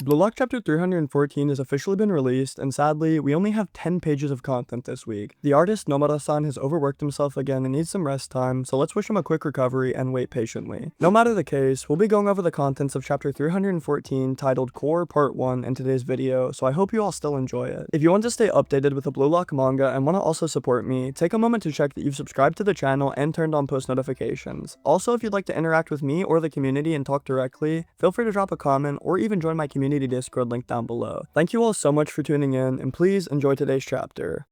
Blue Lock Chapter 314 has officially been released, and sadly, we only have 10 pages of content this week. The artist Nomura-san has overworked himself again and needs some rest time, so let's wish him a quick recovery and wait patiently. No matter the case, we'll be going over the contents of Chapter 314 titled Core Part 1 in today's video, so I hope you all still enjoy it. If you want to stay updated with the Blue Lock manga and want to also support me, take a moment to check that you've subscribed to the channel and turned on post notifications. Also, if you'd like to interact with me or the community and talk directly, feel free to drop a comment or even join my community Discord link down below. Thank you all so much for tuning in, and please enjoy today's chapter.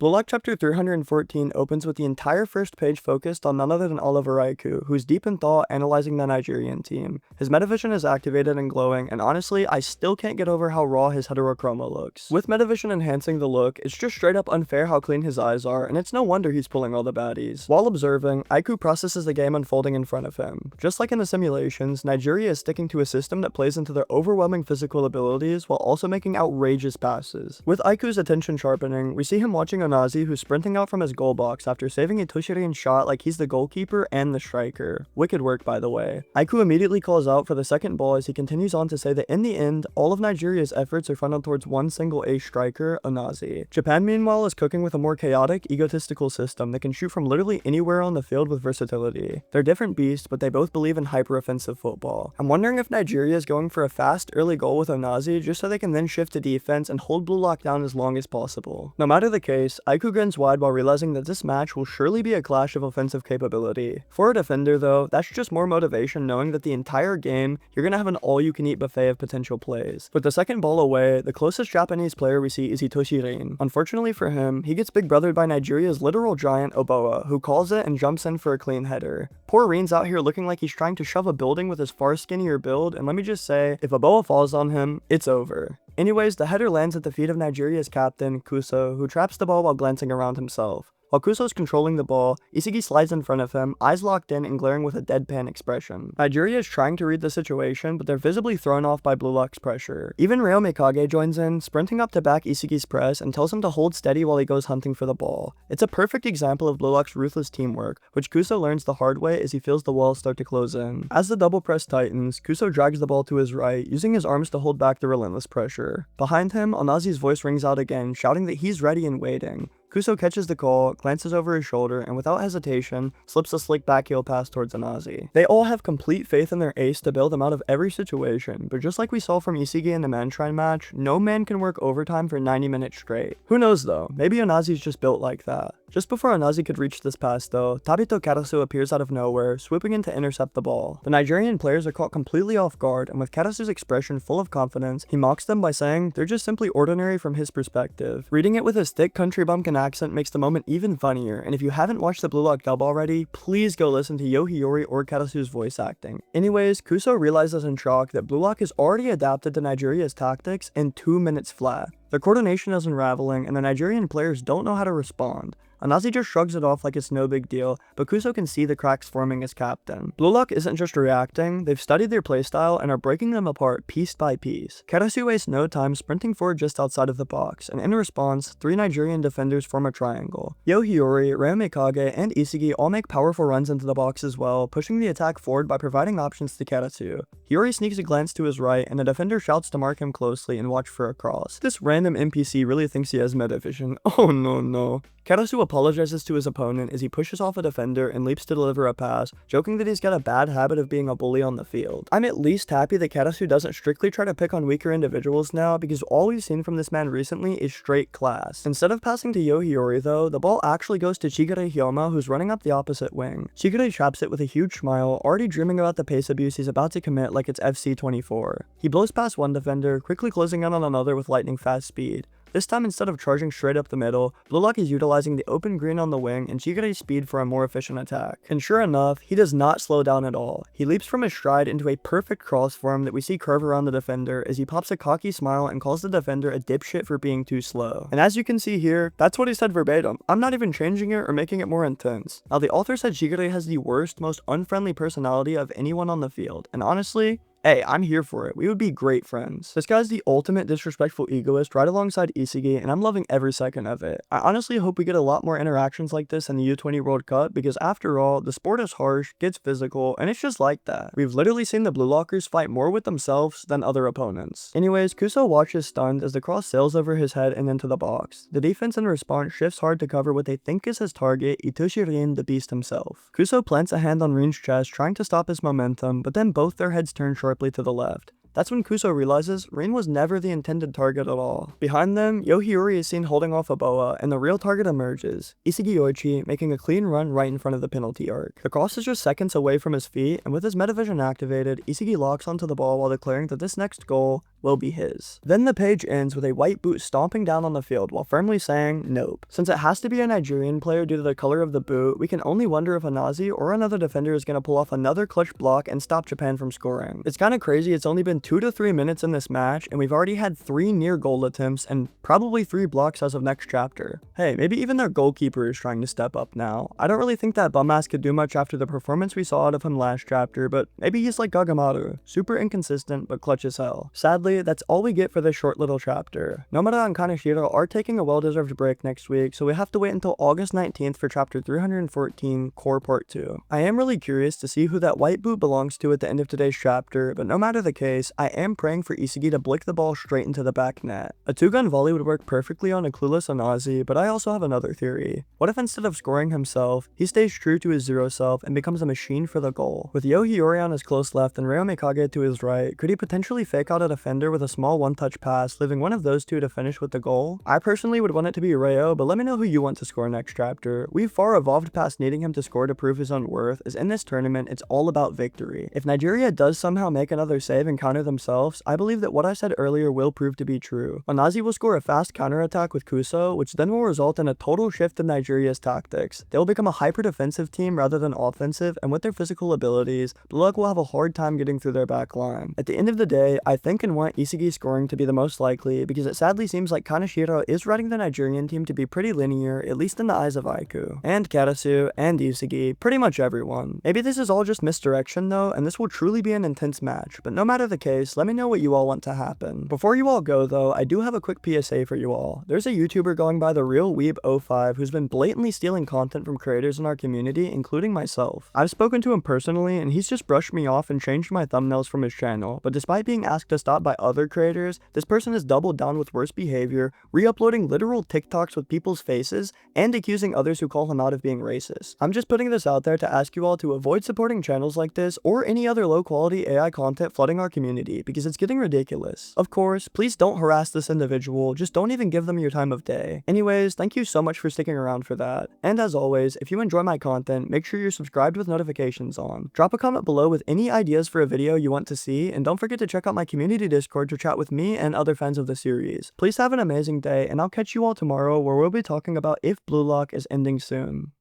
Blue Lock Chapter 314 opens with the entire first page focused on none other than Oliver Aiku, who's deep in thought analyzing the Nigerian team. His metavision is activated and glowing, and honestly, I still can't get over how raw his heterochroma looks. With metavision enhancing the look, it's just straight up unfair how clean his eyes are, and it's no wonder he's pulling all the baddies. While observing, Aiku processes the game unfolding in front of him. Just like in the simulations, Nigeria is sticking to a system that plays into their overwhelming physical abilities while also making outrageous passes. With Aiku's attention sharpening, we see him watching Onazi, who's sprinting out from his goal box after saving a Toshirin shot like he's the goalkeeper and the striker. Wicked work, by the way. Aiku immediately calls out for the second ball as he continues on to say that in the end, all of Nigeria's efforts are funneled towards one single ace striker, Onazi. Japan, meanwhile, is cooking with a more chaotic, egotistical system that can shoot from literally anywhere on the field with versatility. They're different beasts, but they both believe in hyper-offensive football. I'm wondering if Nigeria is going for a fast, early goal with Onazi just so they can then shift to defense and hold Blue Lock down as long as possible. No matter the case, Aiku grins wide while realizing that this match will surely be a clash of offensive capability. For a defender though, that's just more motivation knowing that the entire game, you're gonna have an all-you-can-eat buffet of potential plays. With the second ball away, the closest Japanese player we see is Toshirin. Unfortunately for him, he gets big brothered by Nigeria's literal giant Oboa, who calls it and jumps in for a clean header. Poor Reen's out here looking like he's trying to shove a building with his far skinnier build, and let me just say, if Oboa falls on him, it's over. Anyways, the header lands at the feet of Nigeria's captain, Kuso, who traps the ball while glancing around himself. While Kuso's controlling the ball, Isagi slides in front of him, eyes locked in and glaring with a deadpan expression. Nigeria is trying to read the situation, but they're visibly thrown off by Blue Lock's pressure. Even mikage joins in, sprinting up to back Isagi's press and tells him to hold steady while he goes hunting for the ball. It's a perfect example of Blue Lock's ruthless teamwork, which Kuso learns the hard way as he feels the walls start to close in. As the double press tightens, Kuso drags the ball to his right, using his arms to hold back the relentless pressure. Behind him, Onazi's voice rings out again, shouting that he's ready and waiting. Kuso catches the call, glances over his shoulder, and without hesitation, slips a slick backheel pass towards Onazi. They all have complete faith in their ace to bail them out of every situation, but just like we saw from Isagi in the Manshrine match, no man can work overtime for 90 minutes straight. Who knows though, maybe Onazi's just built like that. Just before Onazi could reach this pass though, Tabito Karasu appears out of nowhere, swooping in to intercept the ball. The Nigerian players are caught completely off guard, and with Karasu's expression full of confidence, he mocks them by saying they're just simply ordinary from his perspective. Reading it with his thick country bumpkin accent makes the moment even funnier, and if you haven't watched the Blue Lock dub already, please go listen to Yoichi or Karasu's voice acting. Anyways, Kuso realizes in shock that Blue Lock has already adapted to Nigeria's tactics in 2 minutes flat. Their coordination is unraveling, and the Nigerian players don't know how to respond. Onazi just shrugs it off like it's no big deal, but Kuso can see the cracks forming as captain. Blue Lock isn't just reacting, they've studied their playstyle and are breaking them apart piece by piece. Karasu wastes no time sprinting forward just outside of the box, and in response, 3 Nigerian defenders form a triangle. Yoichi, mikage, and Isagi all make powerful runs into the box as well, pushing the attack forward by providing options to Karasu. Hiyori sneaks a glance to his right, and the defender shouts to mark him closely and watch for a cross. This random NPC really thinks he has metavision. Oh no. Karasu apologizes to his opponent as he pushes off a defender and leaps to deliver a pass, joking that he's got a bad habit of being a bully on the field. I'm at least happy that Karasu doesn't strictly try to pick on weaker individuals now, because all we've seen from this man recently is straight class. Instead of passing to Yoichi though, the ball actually goes to CHIGIRI Hyoma, who's running up the opposite wing. CHIGIRI traps it with a huge smile, already dreaming about the pace abuse he's about to commit like it's FC24. He blows past one defender, quickly closing in on another with lightning fast speed. This time, instead of charging straight up the middle, Blue Lock is utilizing the open green on the wing and CHIGIRI's speed for a more efficient attack. And sure enough, he does not slow down at all. He leaps from his stride into a perfect cross form that we see curve around the defender as he pops a cocky smile and calls the defender a dipshit for being too slow. And as you can see here, that's what he said verbatim. I'm not even changing it or making it more intense. Now, the author said CHIGIRI has the worst, most unfriendly personality of anyone on the field, and honestly, Hey, I'm here for it. We would be great friends. This guy's the ultimate disrespectful egoist right alongside Isagi, and I'm loving every second of it. I honestly hope we get a lot more interactions like this in the U20 World Cup because after all, the sport is harsh, gets physical, and it's just like that. We've literally seen the Blue Lockers fight more with themselves than other opponents. Anyways, Kuso watches stunned as the cross sails over his head and into the box. The defense in response shifts hard to cover what they think is his target, Rin, the beast himself. Kuso plants a hand on Rin's chest, trying to stop his momentum, but then both their heads turn sharply to the left. That's when Kuso realizes Rin was never the intended target at all. Behind them, Yoichi is seen holding off a boa, and the real target emerges, Isagi Yoichi making a clean run right in front of the penalty arc. The cross is just seconds away from his feet, and with his metavision activated, Isagi locks onto the ball while declaring that this next goal will be his. Then the page ends with a white boot stomping down on the field while firmly saying nope. Since it has to be a Nigerian player due to the color of the boot, we can only wonder if Onazi or another defender is going to pull off another clutch block and stop Japan from scoring. It's kinda crazy, it's only been 2 to 3 minutes in this match, and we've already had 3 near goal attempts and probably 3 blocks as of next chapter. Hey, maybe even their goalkeeper is trying to step up now. I don't really think that bum-ass could do much after the performance we saw out of him last chapter, but maybe he's like Gagamaru, super inconsistent but clutch as hell. Sadly, that's all we get for this short little chapter. Nomura and Kaneshiro are taking a well-deserved break next week, so we have to wait until August 19th for chapter 314, Core Part 2. I am really curious to see who that white boot belongs to at the end of today's chapter, but no matter the case, I am praying for Isagi to blick the ball straight into the back net. A 2-gun volley would work perfectly on a clueless Onazi, but I also have another theory. What if instead of scoring himself, he stays true to his zero self and becomes a machine for the goal? With Yoichi on his close left and Reo Mikage to his right, could he potentially fake out a defender with a small one-touch pass, leaving one of those two to finish with the goal? I personally would want it to be Reo, but let me know who you want to score next chapter. We've far evolved past needing him to score to prove his own worth, as in this tournament, it's all about victory. If Nigeria does somehow make another save and counter themselves, I believe that what I said earlier will prove to be true. Onazi will score a fast counterattack with Kuso, which then will result in a total shift in Nigeria's tactics. They will become a hyper-defensive team rather than offensive, and with their physical abilities, Blue Lock will have a hard time getting through their back line. At the end of the day, I think and want Isagi scoring to be the most likely, because it sadly seems like Kaneshiro is writing the Nigerian team to be pretty linear, at least in the eyes of Aiku, and Karasu, and Isagi, pretty much everyone. Maybe this is all just misdirection though, and this will truly be an intense match, but no matter the case, let me know what you all want to happen. Before you all go though, I do have a quick PSA for you all. There's a YouTuber going by the Real Weeb 05 who's been blatantly stealing content from creators in our community, including myself. I've spoken to him personally, and he's just brushed me off and changed my thumbnails from his channel, but despite being asked to stop by other creators, this person has doubled down with worse behavior, re-uploading literal TikToks with people's faces, and accusing others who call him out of being racist. I'm just putting this out there to ask you all to avoid supporting channels like this or any other low-quality AI content flooding our community, because it's getting ridiculous. Of course, please don't harass this individual, just don't even give them your time of day. Anyways, thank you so much for sticking around for that. And as always, if you enjoy my content, make sure you're subscribed with notifications on. Drop a comment below with any ideas for a video you want to see, and don't forget to check out my community Discord to chat with me and other fans of the series. Please have an amazing day, and I'll catch you all tomorrow where we'll be talking about if Blue Lock is ending soon.